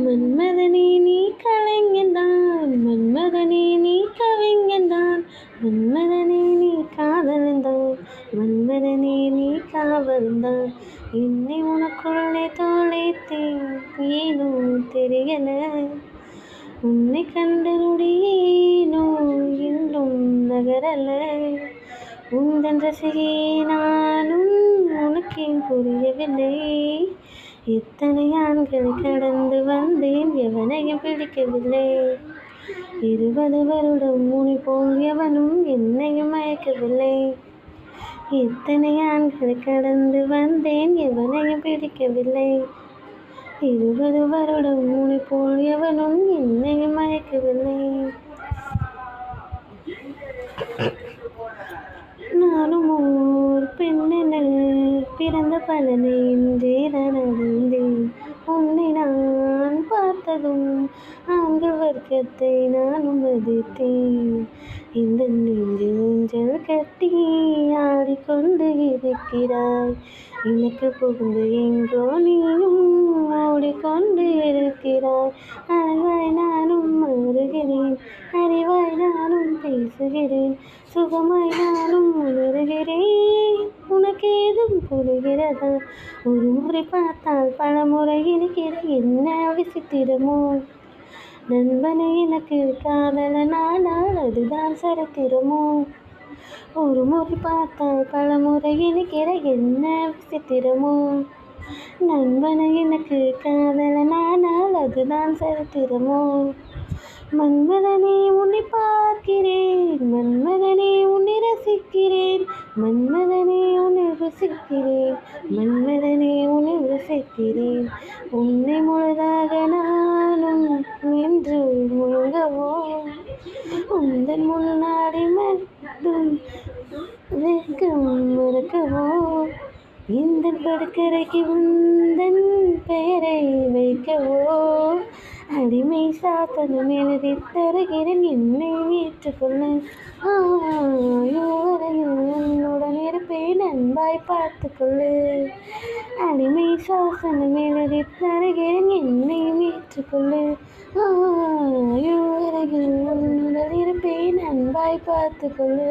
மன்மதனே நீ கலைஞன்தான், மன்மதனே நீ கவிஞன்தான், மன்மதனே நீ காதலன்தான், மன்மதனே நீ காவலன்தான். என்னை உனக்குள்ளே தொலைத்தேன், ஏனோ தெரியல. உன்னை கண்ட நொடியேனோ இன்னும் நகரல. உந்தன் ரசிகையே நானும், உனக்கேன் புரியவில்லை. எத்தனை ஆண்களை கடந்து வந்தேன், எவனையும் பிடிக்கவில்லை. 20 வருடம் முனி போல் எவனும் என்னையும் மயக்கவில்லை. எத்தனை ஆண்களை கடந்து வந்தேன், எவனையும் பிடிக்கவில்லை. 20 வருடம் முனி போல் எவனும் என்னையும் மயக்கவில்லை. நானும் ஓர் பெண்ணென பிறந்த பலனை இன்றேதான் அறிந்தேன். உன்னை நான் பார்த்ததும் ஆண்கள் வர்க்கத்தை நானும் மதித்தேன். இந்த நெஞ்சில் ஊஞ்சல் கட்டி ஆடிக்கொண்டு இருக்கிறாய். எனக்கு புகுந்து எங்கோ நீயும் ஓடிக்கொண்டு இருக்கிறாய். அழகாய் நானும் மாறுகிறேன், அறிவாய் நானும் பேசுகிறேன், சுகமாய் நானும் உணர்கிறேன். உனக்கு ஏதும் புரிகிறதா? ஒரு முறை பார்த்தால் பல முறை இருக்கிறது, என்ன விசித்திரமோ. நண்பனை எனக்கு காதலனானால் அதுதான் சரித்திரமோ. ஒரு முறை பார்த்தால் பல முறை இருக்கிற, என்ன விசித்திரமோ. நண்பனை எனக்கு காதலனானால் அதுதான் சரித்திரமோ. மன்மதனே உன்னை பார்க்கிறேன், மன்மதனே உன்னை ரசிக்கிறேன், மன்மதனே உன்னை ருசிக்கிறேன், மன்மதனே உன்னை ருசிக்கிறேன். உன்னை முழுதாக நானும் என்று முழுங்கவோ, உந்தன் முன்னாடி மட்டும் வெட்கம் மறக்கவோ. இந்த படுக்கரைக்கு உந்தன் பெயரை வைக்கவோ. அடிமை சாத்தனம் எழுதி தருகிறேன், என்னை ஏற்றுக்கொள்ள. ஆயுவரையில் உன்னுடன் இருப்பேன், அன்பாய் பார்த்துக்கொள்ளு. அடிமை சாசனம் எழுதி தருகிறேன், என்னை ஏற்றுக்கொள்ளு. ஆயுவரையில் உன்னுடன் இருப்பேன், அன்பாய் பார்த்துக்கொள்ளு.